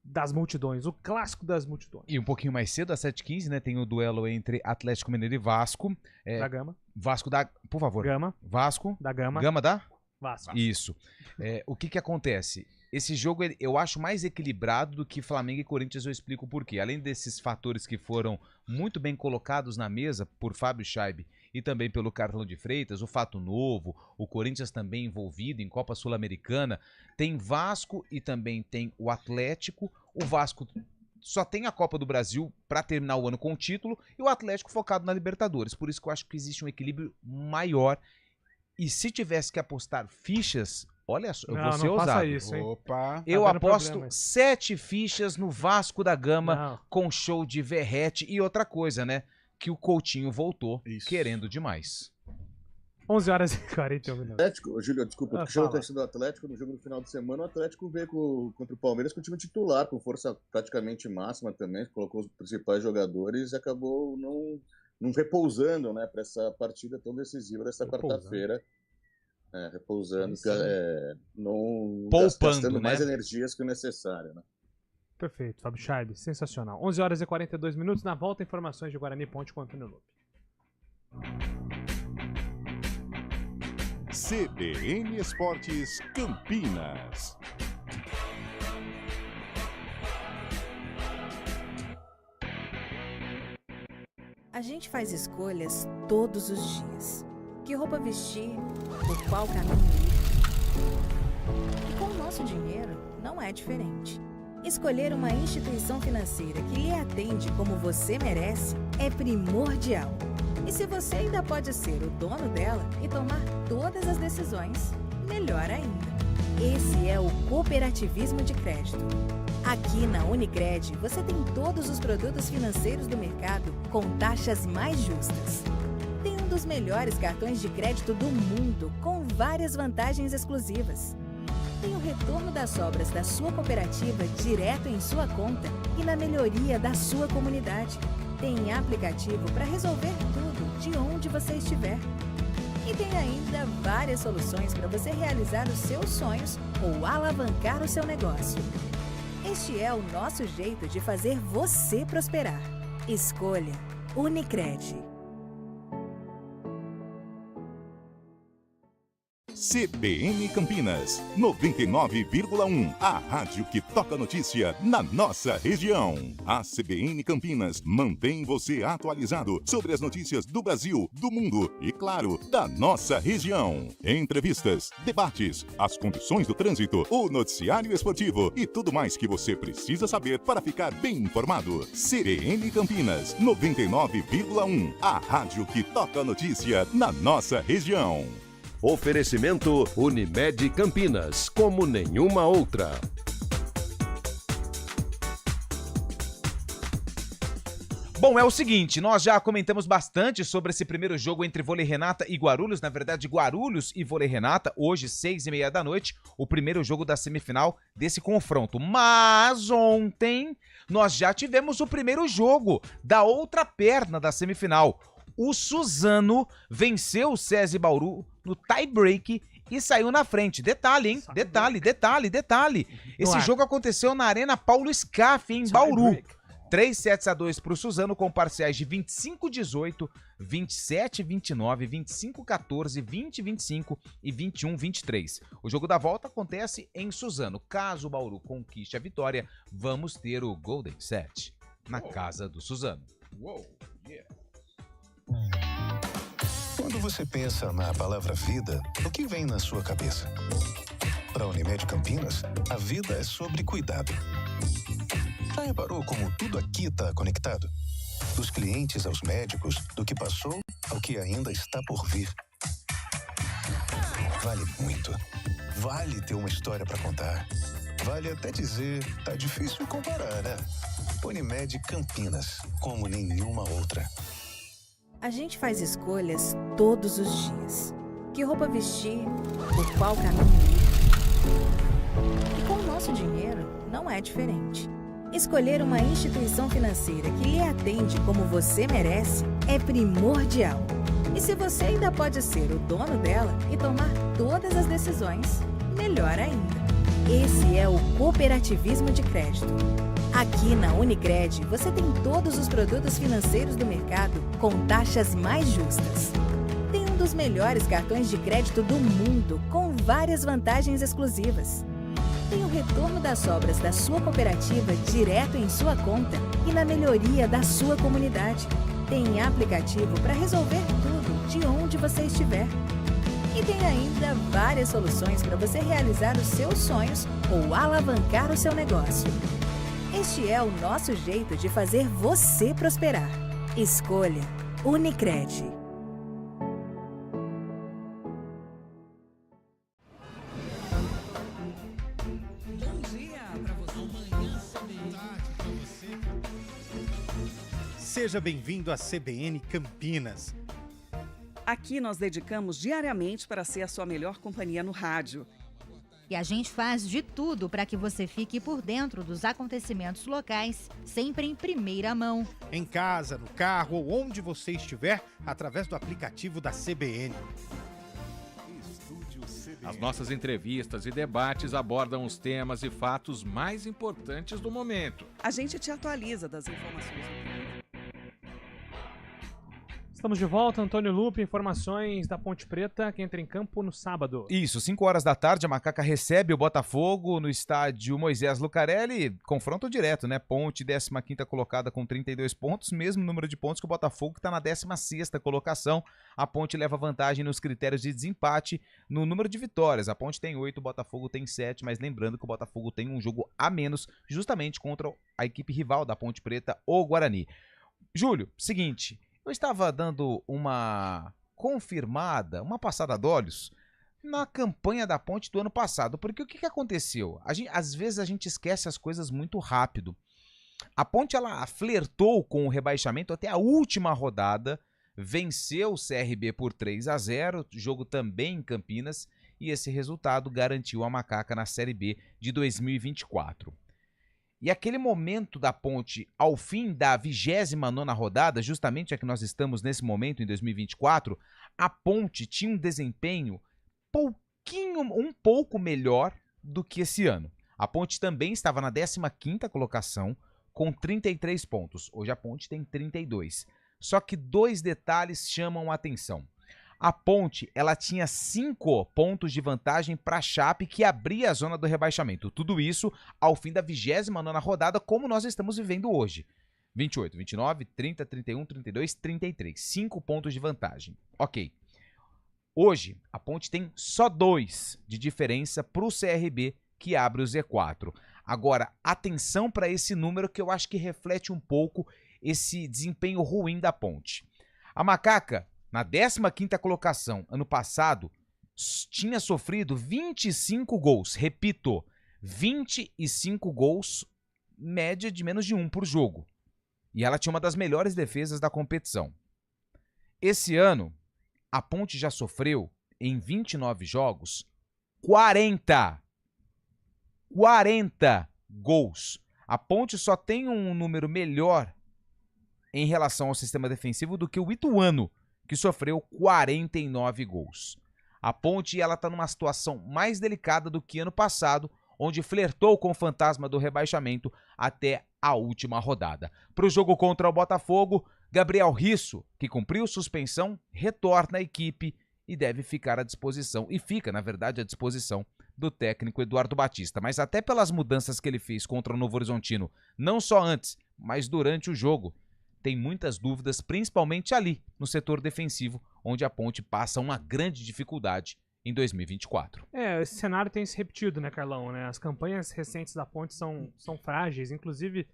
das multidões, o clássico das multidões. E um pouquinho mais cedo, às 7h15, né, tem o duelo entre Atlético Mineiro e Vasco. Da Gama. Vasco da... Por favor. Gama. Vasco. Da Gama. Gama da? Vasco. Isso. O que acontece? Esse jogo eu acho mais equilibrado do que Flamengo e Corinthians, eu explico por quê. Além desses fatores que foram muito bem colocados na mesa por Fábio Scheib e também pelo Carlão de Freitas, o fato novo, o Corinthians também envolvido em Copa Sul-Americana, tem Vasco e também tem o Atlético. O Vasco só tem a Copa do Brasil para terminar o ano com o título e o Atlético focado na Libertadores. Por isso que eu acho que existe um equilíbrio maior. E se tivesse que apostar fichas, olha só, eu vou ser ousado. Faça isso, hein? Opa. Eu aposto problema, 7 fichas no Vasco da Gama com show de Verrete e outra coisa, né? Que o Coutinho voltou querendo demais. 11 horas e 41 minutos. Atlético, Júlio, desculpa, porque chama a atenção do Atlético no jogo no final de semana. O Atlético veio contra o Palmeiras com o time titular, com força praticamente máxima também, colocou os principais jogadores e acabou não repousando, né, para essa partida tão decisiva dessa quarta-feira. Repousando, não gastando mais energias que o necessário, né? Perfeito, Fábio Scheib, sensacional. 11 horas e 42 minutos, na volta, informações de Guarani Ponte com Antônio Lope. CBN Esportes Campinas. A gente faz escolhas todos os dias. Que roupa vestir, por qual caminho ir. E com o nosso dinheiro, não é diferente. Escolher uma instituição financeira que lhe atende como você merece é primordial. E se você ainda pode ser o dono dela e tomar todas as decisões, melhor ainda. Esse é o cooperativismo de crédito. Aqui na Unicred, você tem todos os produtos financeiros do mercado com taxas mais justas. Tem um dos melhores cartões de crédito do mundo, com várias vantagens exclusivas. Tem o retorno das sobras da sua cooperativa direto em sua conta e na melhoria da sua comunidade. Tem aplicativo para resolver tudo de onde você estiver. E tem ainda várias soluções para você realizar os seus sonhos ou alavancar o seu negócio. Este é o nosso jeito de fazer você prosperar. Escolha Unicred. CBN Campinas, 99,1. A rádio que toca notícia na nossa região. A CBN Campinas mantém você atualizado sobre as notícias do Brasil, do mundo e, claro, da nossa região. Entrevistas, debates, as condições do trânsito, o noticiário esportivo e tudo mais que você precisa saber para ficar bem informado. CBN Campinas, 99,1. A rádio que toca notícia na nossa região. Oferecimento Unimed Campinas, como nenhuma outra. Bom, é o seguinte, nós já comentamos bastante sobre esse primeiro jogo entre Vôlei Renata e Guarulhos, na verdade Guarulhos e Vôlei Renata, hoje 6h30 da noite, o primeiro jogo da semifinal desse confronto. Mas ontem nós já tivemos o primeiro jogo da outra perna da semifinal. O Suzano venceu o SESI Bauru no tie-break e saiu na frente. Detalhe, hein? Detalhe. Esse jogo aconteceu na Arena Paulo Scaff, em Bauru. 3-2 para o Suzano, com parciais de 25-18, 27-29, 25-14, 20-25 e 21-23. O jogo da volta acontece em Suzano. Caso o Bauru conquiste a vitória, vamos ter o Golden Set na casa do Suzano. você pensa na palavra vida, o que vem na sua cabeça? Para a Unimed Campinas, a vida é sobre cuidado. Já reparou como tudo aqui está conectado? Dos clientes aos médicos, do que passou ao que ainda está por vir. Vale muito. Vale ter uma história para contar. Vale até dizer, tá difícil comparar, né? Unimed Campinas, como nenhuma outra. A gente faz escolhas todos os dias. Que roupa vestir, por qual caminho ir. E com o nosso dinheiro, não é diferente. Escolher uma instituição financeira que lhe atende como você merece é primordial. E se você ainda pode ser o dono dela e tomar todas as decisões, melhor ainda. Esse é o cooperativismo de crédito. Aqui na Unicred, você tem todos os produtos financeiros do mercado com taxas mais justas. Tem um dos melhores cartões de crédito do mundo, com várias vantagens exclusivas. Tem o retorno das sobras da sua cooperativa direto em sua conta e na melhoria da sua comunidade. Tem aplicativo para resolver tudo de onde você estiver. E tem ainda várias soluções para você realizar os seus sonhos ou alavancar o seu negócio. Este é o nosso jeito de fazer você prosperar. Escolha Unicred. Seja bem-vindo à CBN Campinas. Aqui nós dedicamos diariamente para ser a sua melhor companhia no rádio. E a gente faz de tudo para que você fique por dentro dos acontecimentos locais, sempre em primeira mão. Em casa, no carro ou onde você estiver, através do aplicativo da CBN. As nossas entrevistas e debates abordam os temas e fatos mais importantes do momento. A gente te atualiza das informações. Estamos de volta, Antônio Lupe, informações da Ponte Preta, que entra em campo no sábado. Isso, 5 horas da tarde, a Macaca recebe o Botafogo no estádio Moisés Lucarelli, confronto direto, né? Ponte, 15ª colocada com 32 pontos, mesmo número de pontos que o Botafogo, que está na 16ª colocação. A Ponte leva vantagem nos critérios de desempate no número de vitórias. A Ponte tem 8, o Botafogo tem 7, mas lembrando que o Botafogo tem um jogo a menos, justamente contra a equipe rival da Ponte Preta, o Guarani. Júlio, seguinte... Eu estava dando uma confirmada, uma passada de olhos na campanha da Ponte do ano passado, porque o que aconteceu? Às vezes a gente esquece as coisas muito rápido. A Ponte ela flertou com o rebaixamento até a última rodada, venceu o CRB por 3-0, jogo também em Campinas, e esse resultado garantiu a Macaca na Série B de 2024. E aquele momento da Ponte ao fim da 29ª rodada, justamente a que nós estamos nesse momento em 2024, a Ponte tinha um desempenho um pouco melhor do que esse ano. A Ponte também estava na 15ª colocação com 33 pontos. Hoje a Ponte tem 32. Só que 2 detalhes chamam a atenção. A Ponte, ela tinha 5 pontos de vantagem para a Chape, que abria a zona do rebaixamento. Tudo isso ao fim da 29ª rodada, como nós estamos vivendo hoje. 28, 29, 30, 31, 32, 33. 5 pontos de vantagem. Ok. Hoje, a Ponte tem só 2 de diferença para o CRB, que abre o Z4. Agora, atenção para esse número que eu acho que reflete um pouco esse desempenho ruim da Ponte. A Macaca, na 15ª colocação, ano passado, tinha sofrido 25 gols. Repito, 25 gols, média de menos de 1 por jogo. E ela tinha uma das melhores defesas da competição. Esse ano, a Ponte já sofreu, em 29 jogos, 40 gols. A Ponte só tem um número melhor em relação ao sistema defensivo do que o Ituano, que sofreu 49 gols. A Ponte está numa situação mais delicada do que ano passado, onde flertou com o fantasma do rebaixamento até a última rodada. Para o jogo contra o Botafogo, Gabriel Risso, que cumpriu suspensão, retorna à equipe e deve ficar à disposição, e fica, na verdade, à disposição do técnico Eduardo Batista. Mas até pelas mudanças que ele fez contra o Novo Horizontino, não só antes, mas durante o jogo, tem muitas dúvidas, principalmente ali no setor defensivo, onde a Ponte passa uma grande dificuldade em 2024. Esse cenário tem se repetido, né, Carlão? Né? As campanhas recentes da Ponte são frágeis, inclusive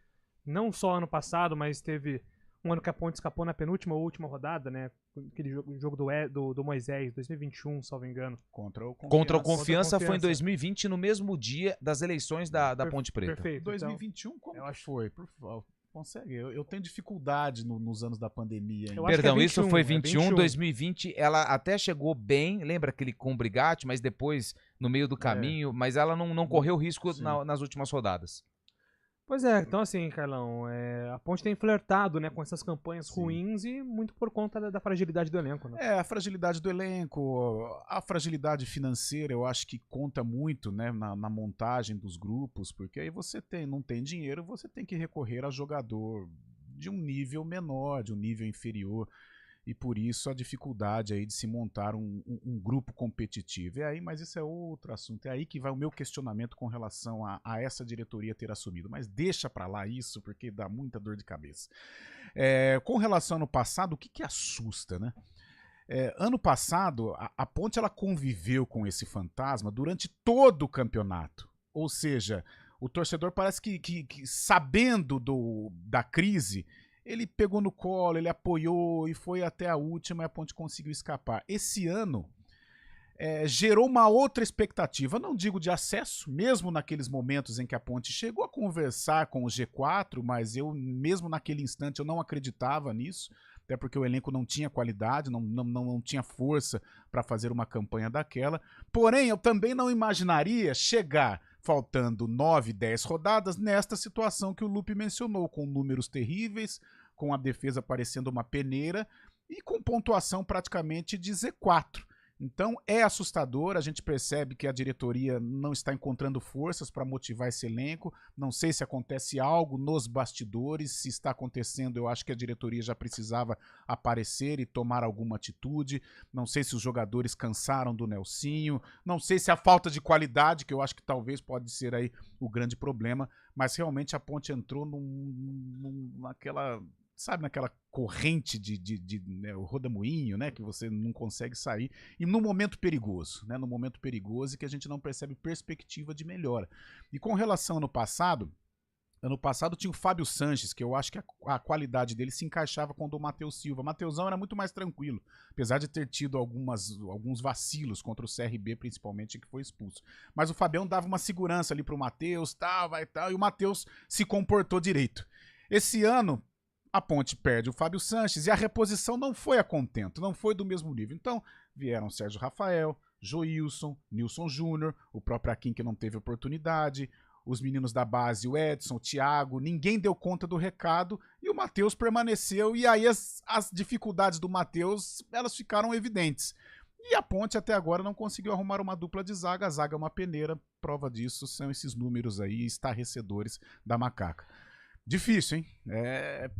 não só ano passado, mas teve um ano que a Ponte escapou na penúltima ou última rodada, né? Aquele jogo do Moisés, 2021, salvo engano. Contra o Confiança foi em 2020, no mesmo dia das eleições da Ponte Preta. Perfeito. 2021, como eu acho que foi? Por favor. Consegue. Eu tenho dificuldade nos anos da pandemia. Perdão, 21, isso foi 21, 2020, ela até chegou bem, lembra aquele com o Brigatti, mas depois, no meio do caminho, mas ela não correu risco nas últimas rodadas. Pois é, então assim, Carlão, a Ponte tem flertado, né, com essas campanhas ruins e muito por conta da fragilidade do elenco, né? A fragilidade do elenco, a fragilidade financeira, eu acho que conta muito, né, na montagem dos grupos, porque aí você não tem dinheiro, você tem que recorrer a jogador de um nível menor, de um nível inferior, e por isso a dificuldade aí de se montar um grupo competitivo. Mas isso é outro assunto, é aí que vai o meu questionamento com relação a essa diretoria ter assumido, mas deixa pra lá isso, porque dá muita dor de cabeça. Com relação ao ano passado, o que assusta, né? Ano passado, a Ponte ela conviveu com esse fantasma durante todo o campeonato, ou seja, o torcedor parece que sabendo da crise, ele pegou no colo, ele apoiou e foi até a última e a Ponte conseguiu escapar. Esse ano gerou uma outra expectativa, não digo de acesso, mesmo naqueles momentos em que a Ponte chegou a conversar com o G4, mas eu mesmo naquele instante eu não acreditava nisso, até porque o elenco não tinha qualidade, não tinha força para fazer uma campanha daquela. Porém, eu também não imaginaria chegar faltando 9, 10 rodadas nesta situação que o Lupe mencionou, com números terríveis, com a defesa parecendo uma peneira e com pontuação praticamente de Z4. Então é assustador, a gente percebe que a diretoria não está encontrando forças para motivar esse elenco, não sei se acontece algo nos bastidores, se está acontecendo eu acho que a diretoria já precisava aparecer e tomar alguma atitude, não sei se os jogadores cansaram do Nelsinho, não sei se a falta de qualidade, que eu acho que talvez pode ser aí o grande problema, mas realmente a Ponte entrou naquela corrente né, o rodamuinho, né, que você não consegue sair, e num momento perigoso, né, e que a gente não percebe perspectiva de melhora. E com relação ao ano passado tinha o Fábio Sanches, que eu acho que a qualidade dele se encaixava com o do Matheus Silva. Matheusão era muito mais tranquilo, apesar de ter tido alguns vacilos contra o CRB, principalmente, que foi expulso. Mas o Fabião dava uma segurança ali pro Matheus, e o Matheus se comportou direito. Esse ano, a Ponte perde o Fábio Sanches e a reposição não foi a contento, não foi do mesmo nível. Então, vieram Sérgio Rafael, Joilson, Nilson Júnior, o próprio Akin que não teve oportunidade, os meninos da base, o Edson, o Thiago, ninguém deu conta do recado e o Matheus permaneceu. E aí as dificuldades do Matheus, elas ficaram evidentes. E a Ponte até agora não conseguiu arrumar uma dupla de zaga, a zaga é uma peneira, prova disso são esses números aí estarrecedores da Macaca. Difícil, hein?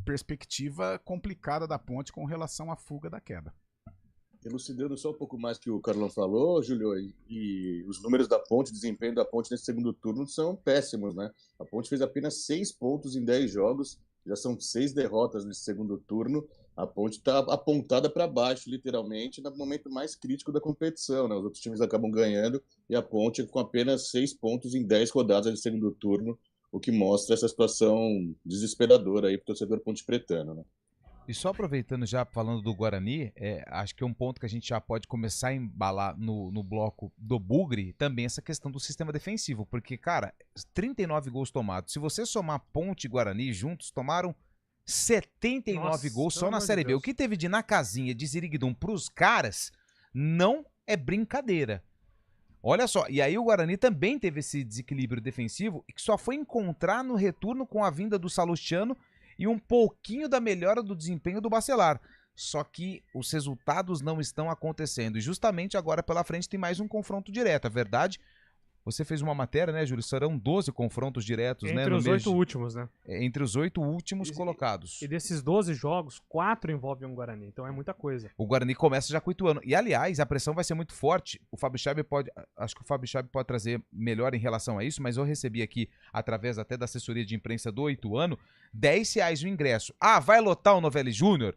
Perspectiva complicada da Ponte com relação à fuga da queda. Elucidando só um pouco mais que o Carlão falou, Júlio, e os números da Ponte, o desempenho da Ponte nesse segundo turno são péssimos, né? A Ponte fez apenas 6 pontos em 10 jogos, já são 6 derrotas nesse segundo turno. A Ponte está apontada para baixo, literalmente, no momento mais crítico da competição, né? Os outros times acabam ganhando e a Ponte com apenas 6 pontos em 10 rodadas de segundo turno, o que mostra essa situação desesperadora aí para o torcedor pontepretano, né? E só aproveitando já, falando do Guarani, acho que é um ponto que a gente já pode começar a embalar no bloco do Bugre, também essa questão do sistema defensivo, porque, cara, 39 gols tomados, se você somar Ponte e Guarani juntos, tomaram 79 gols só na Série B. O que teve de na casinha de Ziriguidum pros caras não é brincadeira. Olha só, e aí o Guarani também teve esse desequilíbrio defensivo que só foi encontrar no retorno com a vinda do Salustiano e um pouquinho da melhora do desempenho do Bacelar. Só que os resultados não estão acontecendo e justamente agora pela frente tem mais um confronto direto. A verdade, Você fez uma matéria, né, Júlio? Serão 12 confrontos diretos, né? Entre os 8 últimos, né? Entre os 8 últimos colocados. E desses 12 jogos, 4 envolvem um Guarani, então é muita coisa. O Guarani começa já com Ituano. E, aliás, a pressão vai ser muito forte. O Fábio Schaub acho que o Fábio Schaub pode trazer melhor em relação a isso, mas eu recebi aqui, através até da assessoria de imprensa do Ituano, R$10 o ingresso. Ah, vai lotar o Novelli Júnior?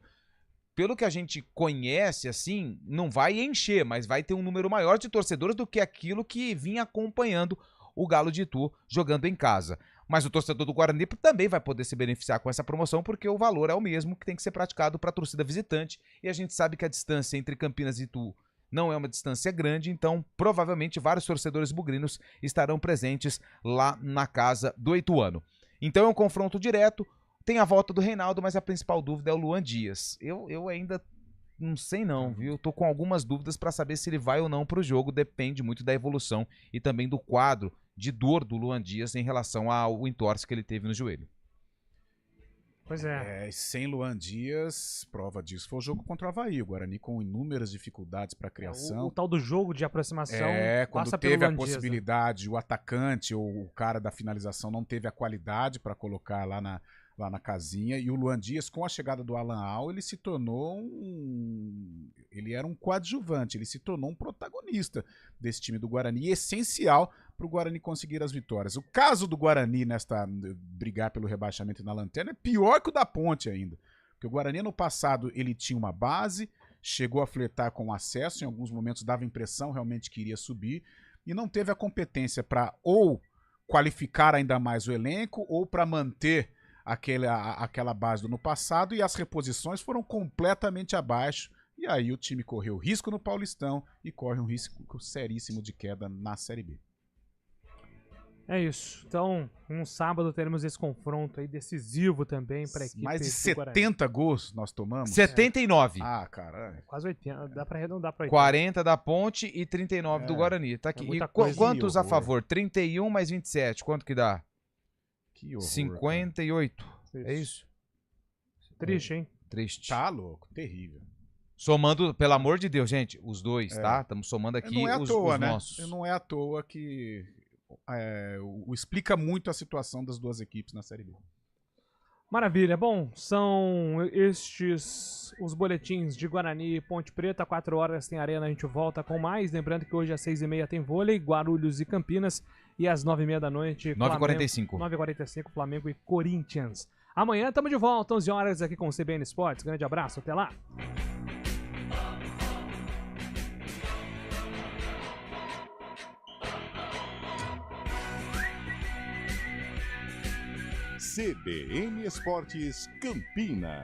Pelo que a gente conhece, assim, não vai encher, mas vai ter um número maior de torcedores do que aquilo que vinha acompanhando o Galo de Itu jogando em casa. Mas o torcedor do Guarani também vai poder se beneficiar com essa promoção, porque o valor é o mesmo que tem que ser praticado para a torcida visitante. E a gente sabe que a distância entre Campinas e Itu não é uma distância grande, então provavelmente vários torcedores bugrinos estarão presentes lá na casa do Ituano. Então é um confronto direto. Tem a volta do Reinaldo, mas a principal dúvida é o Luan Dias. Eu ainda não sei não, viu? Eu tô com algumas dúvidas para saber se ele vai ou não pro jogo. Depende muito da evolução e também do quadro de dor do Luan Dias em relação ao entorse que ele teve no joelho. Pois é. Sem Luan Dias, prova disso foi o jogo contra o Avaí. O Guarani com inúmeras dificuldades para criação. O tal do jogo de aproximação quando passa teve pelo a Luan Dias, possibilidade, o atacante ou o cara da finalização não teve a qualidade para colocar lá na casinha, e o Luan Dias, com a chegada do Alan Al, ele se tornou ele era um coadjuvante, ele se tornou um protagonista desse time do Guarani, essencial para o Guarani conseguir as vitórias. O caso do Guarani brigar pelo rebaixamento na lanterna é pior que o da Ponte ainda, porque o Guarani no passado ele tinha uma base, chegou a flertar com o acesso, em alguns momentos dava a impressão realmente que iria subir, e não teve a competência para ou qualificar ainda mais o elenco, ou para manter aquela base do ano passado, e as reposições foram completamente abaixo, e aí o time correu risco no Paulistão e corre um risco seríssimo de queda na Série B. É isso. Então, no sábado teremos esse confronto aí decisivo também para a equipe. Mais de 70 gols nós tomamos? 79. Ah, caralho. Quase 80. Dá para arredondar para 80. 40 da Ponte e 39 do Guarani. Tá aqui. E quantos a favor? 31 mais 27. Quanto que dá? Que horror, 58. Cara. É isso? Triste, hein? Triste. Tá louco. Terrível. Somando, pelo amor de Deus, gente, os dois, tá? Estamos somando aqui não é à toa, os né? nossos. Não é à toa que explica muito a situação das duas equipes na Série B. Maravilha. Bom, são estes os boletins de Guarani e Ponte Preta. 4 horas tem Arena, a gente volta com mais. Lembrando que hoje às 6h30 tem vôlei, Guarulhos e Campinas. E às 9h30 da noite... 9h45. 9h45, Flamengo e Corinthians. Amanhã estamos de volta, 11 horas aqui com o CBN Esportes. Grande abraço, até lá. CBN Esportes Campinas.